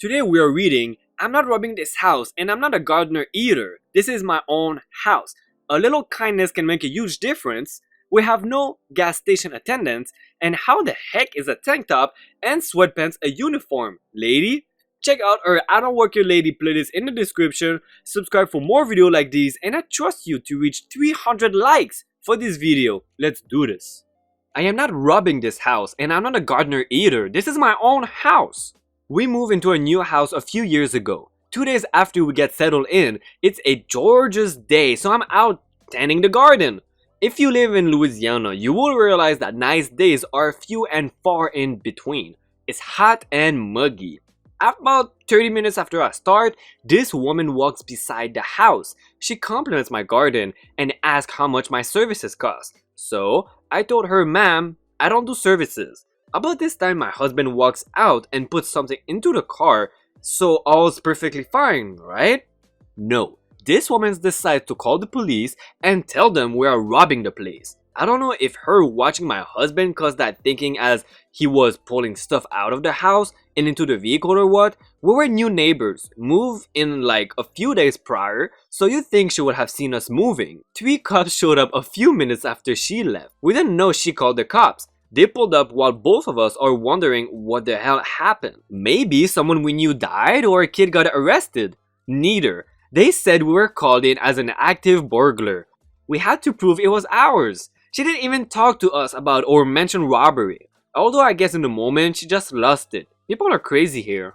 Today we are reading, I'm not robbing this house and I'm not a gardener either. This is my own house. A little kindness can make a huge difference. We have no gas station attendants, and how the heck is a tank top and sweatpants a uniform, lady? Check out our I Don't Work Here Lady playlist in the description, subscribe for more videos like these, and I trust you to reach 300 likes for this video. Let's do this. I am not robbing this house and I'm not a gardener either. This is my own house. We moved into a new house a few years ago. 2 days after we get settled in, it's a gorgeous day, so I'm out tending the garden. If you live in Louisiana, you will realize that nice days are few and far in between. It's hot and muggy. About 30 minutes after I start, this woman walks beside the house. She compliments my garden and asks how much my services cost. So I told her, ma'am, I don't do services. About this time, my husband walks out and puts something into the car, so all's perfectly fine, right? No, this woman decides to call the police and tell them we are robbing the place. I don't know if her watching my husband caused that thinking as he was pulling stuff out of the house and into the vehicle or what. We were new neighbors, moved in like a few days prior, so you'd think she would have seen us moving. 3 cops showed up a few minutes after she left. We didn't know she called the cops. They pulled up while both of us are wondering what the hell happened. Maybe someone we knew died or a kid got arrested. Neither. They said we were called in as an active burglar. We had to prove it was ours. She didn't even talk to us about or mention robbery. Although I guess in the moment she just lost it. People are crazy here.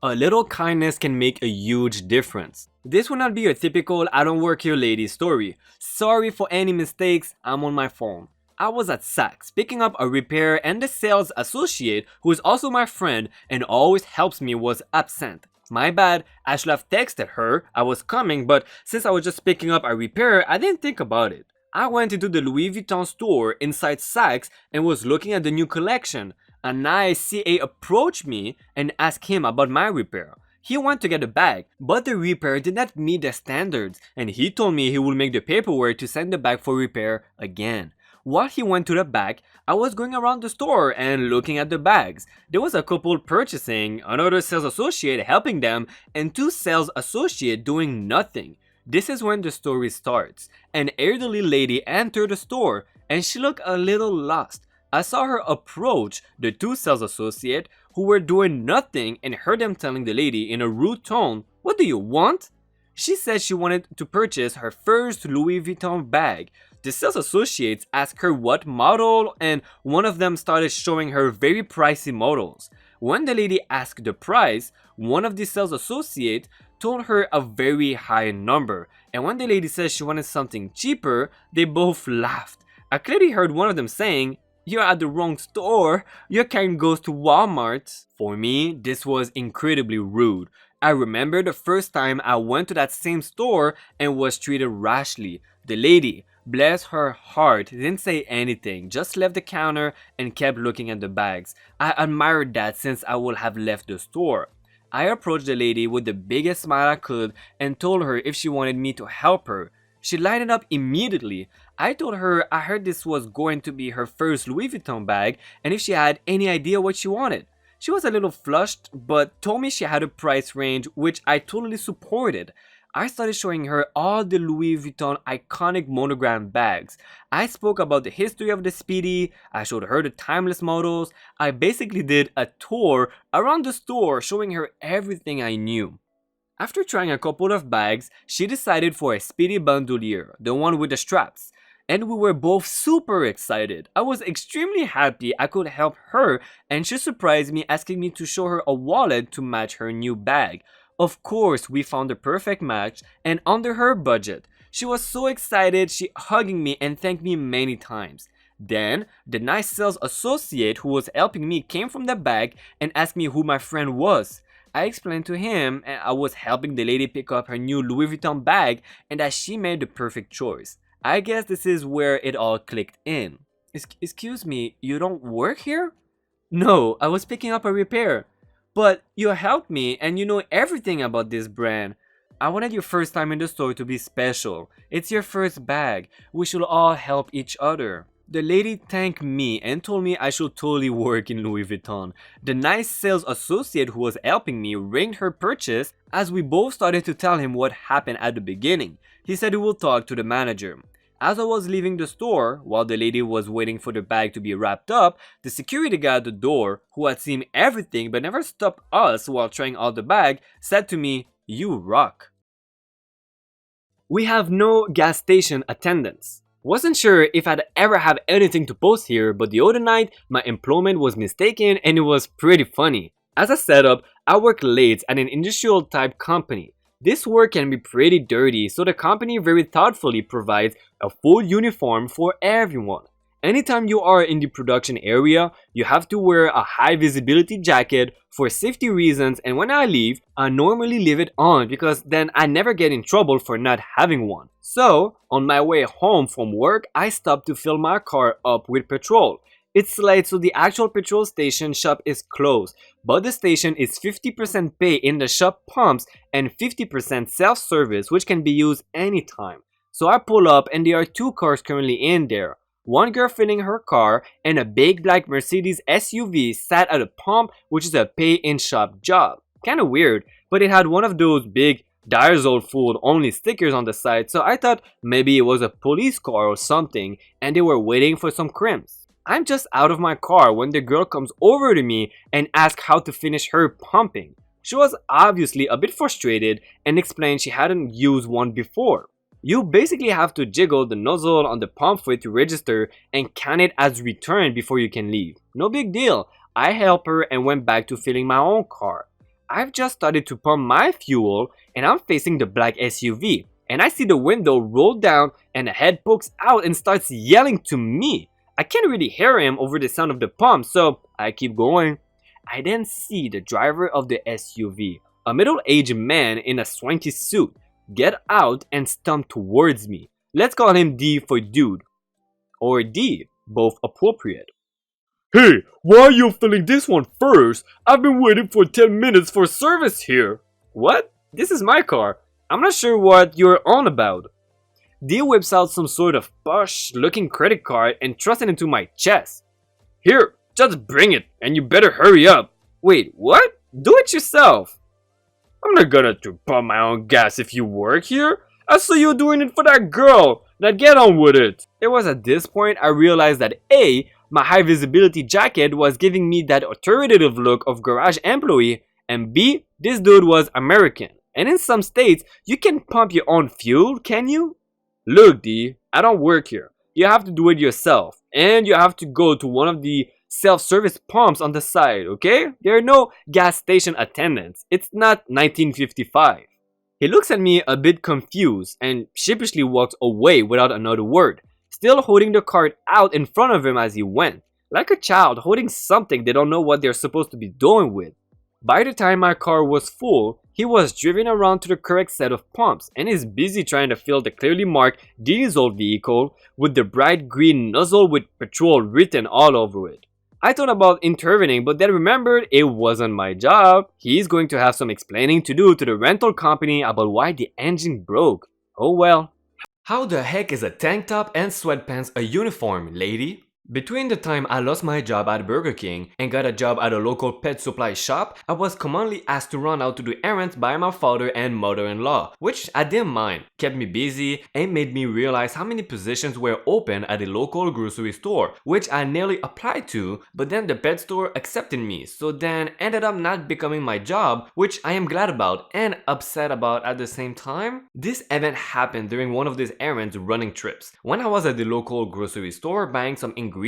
A little kindness can make a huge difference. This will not be a typical I don't work here lady story. Sorry for any mistakes, I'm on my phone. I was at Saks picking up a repair and the sales associate, who is also my friend and always helps me, was absent. My bad, I should have texted her I was coming, but since I was just picking up a repair, I didn't think about it. I went into the Louis Vuitton store inside Saks and was looking at the new collection. A nice CA approached me and asked him about my repair. He went to get a bag, but the repair did not meet the standards and he told me he would make the paperwork to send the bag for repair again. While he went to the back, I was going around the store and looking at the bags. There was a couple purchasing, another sales associate helping them, and 2 sales associates doing nothing. This is when the story starts. An elderly lady entered the store and she looked a little lost. I saw her approach the 2 sales associates who were doing nothing and heard them telling the lady in a rude tone, "What do you want?" She said she wanted to purchase her first Louis Vuitton bag. The sales associates asked her what model and one of them started showing her very pricey models. When the lady asked the price, one of the sales associates told her a very high number, and when the lady said she wanted something cheaper, they both laughed. I clearly heard one of them saying, "You're at the wrong store, your kind goes to Walmart." For me, this was incredibly rude. I remember the first time I went to that same store and was treated rashly. The lady, bless her heart, didn't say anything, just left the counter and kept looking at the bags. I admired that since I would have left the store. I approached the lady with the biggest smile I could and told her if she wanted me to help her. She lighted up immediately. I told her I heard this was going to be her first Louis Vuitton bag and if she had any idea what she wanted. She was a little flushed, but told me she had a price range, which I totally supported. I started showing her all the Louis Vuitton iconic monogram bags. I spoke about the history of the Speedy, I showed her the timeless models. I basically did a tour around the store showing her everything I knew. After trying a couple of bags, she decided for a Speedy bandolier, the one with the straps. And we were both super excited. I was extremely happy I could help her and she surprised me asking me to show her a wallet to match her new bag. Of course, we found the perfect match and under her budget. She was so excited, she hugging me and thanked me many times. Then, the nice sales associate who was helping me came from the back and asked me who my friend was. I explained to him I was helping the lady pick up her new Louis Vuitton bag and that she made the perfect choice. I guess this is where it all clicked in. Excuse me, you don't work here? No, I was picking up a repair. But you helped me and you know everything about this brand. I wanted your first time in the store to be special. It's your first bag. We should all help each other. The lady thanked me and told me I should totally work in Louis Vuitton. The nice sales associate who was helping me ranked her purchase as we both started to tell him what happened at the beginning. He said he will talk to the manager. As I was leaving the store, while the lady was waiting for the bag to be wrapped up, the security guy at the door, who had seen everything but never stopped us while trying out the bag, said to me, "You rock." We have no gas station attendants. Wasn't sure if I'd ever have anything to post here, but the other night my employment was mistaken and it was pretty funny. As a setup, I work late at an industrial type company. This work can be pretty dirty, so the company very thoughtfully provides a full uniform for everyone. Anytime you are in the production area, you have to wear a high visibility jacket for safety reasons, and when I leave, I normally leave it on because then I never get in trouble for not having one. So, on my way home from work, I stop to fill my car up with petrol. It's late, so the actual petrol station shop is closed, but the station is 50% pay in the shop pumps and 50% self-service, which can be used anytime. So I pull up and there are two cars currently in there. One girl filling her car and a big black Mercedes SUV sat at a pump, which is a pay-in-shop job. Kinda weird, but it had one of those big Diazol food only stickers on the side, so I thought maybe it was a police car or something and they were waiting for some crimps. I'm just out of my car when the girl comes over to me and asks how to finish her pumping. She was obviously a bit frustrated and explained she hadn't used one before. You basically have to jiggle the nozzle on the pump foot to register and count it as return before you can leave. No big deal. I helped her and went back to filling my own car. I've just started to pump my fuel and I'm facing the black SUV and I see the window roll down and the head pokes out and starts yelling to me. I can't really hear him over the sound of the pump, so I keep going. I then see the driver of the SUV, a middle-aged man in a swanky suit, get out and stomp towards me. Let's call him D for dude. Or D, both appropriate. "Hey, why are you filling this one first? I've been waiting for 10 minutes for service here." What? This is my car. I'm not sure what you're on about. D whips out some sort of posh looking credit card and thrusts it into my chest. "Here, just bring it and you better hurry up." Wait, what? Do it yourself. "I'm not gonna pump my own gas if you work here. I saw you doing it for that girl. Now get on with it." It was at this point I realized that A, my high visibility jacket was giving me that authoritative look of garage employee, and B, this dude was American. And in some states, you can pump your own fuel, can you? "Look D, I don't work here. You have to do it yourself. And you have to go to one of the self-service pumps on the side, okay? There are no gas station attendants. It's not 1955. He looks at me a bit confused and sheepishly walks away without another word, still holding the cart out in front of him as he went, like a child holding something they don't know what they're supposed to be doing with. By the time my car was full, he was driven around to the correct set of pumps and is busy trying to fill the clearly marked diesel vehicle with the bright green nozzle with petrol written all over it. I thought about intervening, but then remembered it wasn't my job. He's going to have some explaining to do to the rental company about why the engine broke. Oh well. How the heck is a tank top and sweatpants a uniform, lady? Between the time I lost my job at Burger King and got a job at a local pet supply shop, I was commonly asked to run out to do errands by my father and mother-in-law, which I didn't mind, kept me busy, and made me realize how many positions were open at a local grocery store, which I nearly applied to, but then the pet store accepted me, so then ended up not becoming my job, which I am glad about and upset about at the same time. This event happened during one of these errands running trips, when I was at the local grocery store buying some ingredients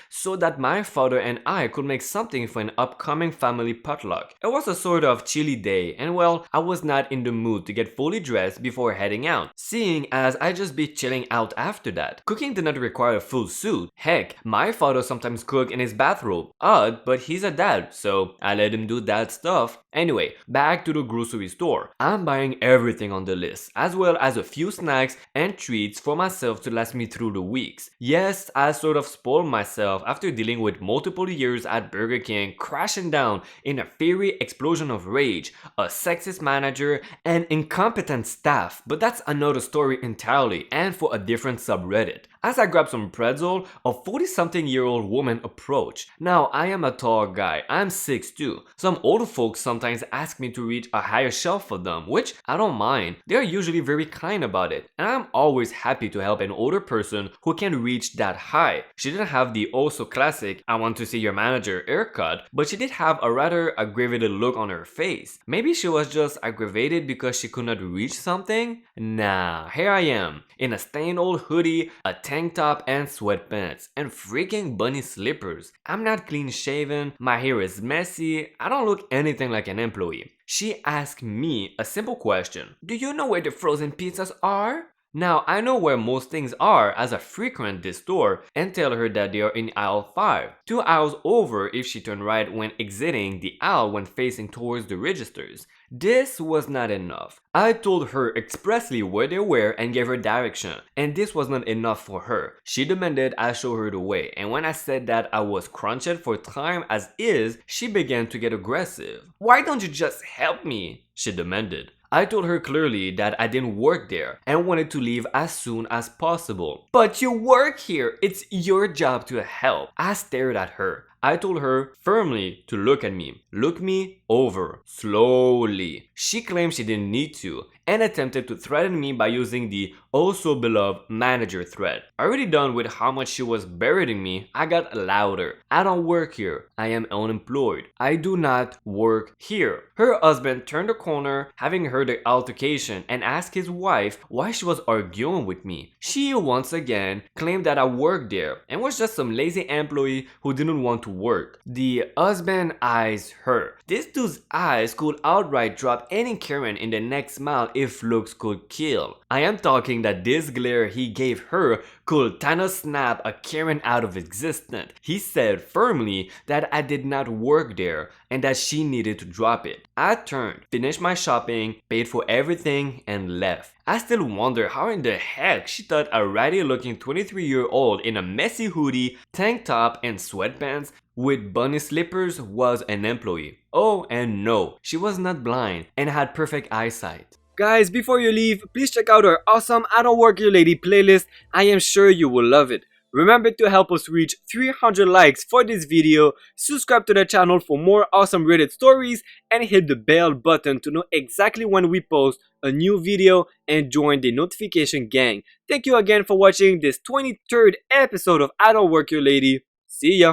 so that my father and I could make something for an upcoming family potluck. It was a sort of chilly day and well, I was not in the mood to get fully dressed before heading out, seeing as I'd just be chilling out after that. Cooking did not require a full suit. Heck, my father sometimes cooked in his bathrobe. Odd, but he's a dad, so I let him do that stuff. Anyway, back to the grocery store. I'm buying everything on the list, as well as a few snacks and treats for myself to last me through the weeks. Yes, I sort of spoiled myself after dealing with multiple years at Burger King crashing down in a fiery explosion of rage, a sexist manager, and incompetent staff, but that's another story entirely and for a different subreddit. As I grabbed some pretzel, a 40-something-year-old woman approached. Now, I am a tall guy, I'm 6'2". Some older folks sometimes ask me to reach a higher shelf for them, which I don't mind. They are usually very kind about it, and I'm always happy to help an older person who can reach that high. She didn't have the also classic "I want to see your manager" haircut, but she did have a rather aggravated look on her face. Maybe she was just aggravated because she could not reach something? Nah, here I am, in a stained old hoodie, a tank top and sweatpants, and freaking bunny slippers. I'm not clean shaven, my hair is messy, I don't look anything like an employee. She asked me a simple question: do you know where the frozen pizzas are? Now, I know where most things are as I frequent this store and tell her that they are in aisle 5, 2 aisles over if she turned right when exiting the aisle when facing towards the registers. This was not enough. I told her expressly where they were and gave her direction, and this was not enough for her. She demanded I show her the way, and when I said that I was crunched for time as is, she began to get aggressive. "Why don't you just help me?" she demanded. I told her clearly that I didn't work there and wanted to leave as soon as possible. "But you work here, it's your job to help." I stared at her. I told her firmly to look at me. Look me over, slowly. She claimed she didn't need to and attempted to threaten me by using the also beloved manager threat. Already done with how much she was berating me, I got louder. "I don't work here. I am unemployed. I do not work here." Her husband turned the corner, having heard the altercation, and asked his wife why she was arguing with me. She once again claimed that I worked there and was just some lazy employee who didn't want to work. The husband eyes her. This dude's eyes could outright drop any Karen in the next mile if looks could kill. I am talking that this glare he gave her could Thanos snap a Karen out of existence. He said firmly that I did not work there and that she needed to drop it. I turned, finished my shopping, paid for everything, and left. I still wonder how in the heck she thought a ratty looking 23-year-old in a messy hoodie, tank top, and sweatpants with bunny slippers was an employee. Oh, and no, she was not blind and had perfect eyesight. Guys, before you leave, please check out our awesome I Don't Work Here Lady playlist. I am sure you will love it. Remember to help us reach 300 likes for this video, subscribe to the channel for more awesome Reddit stories, and hit the bell button to know exactly when we post a new video and join the notification gang. Thank you again for watching this 23rd episode of I Don't Work Here Lady. See ya!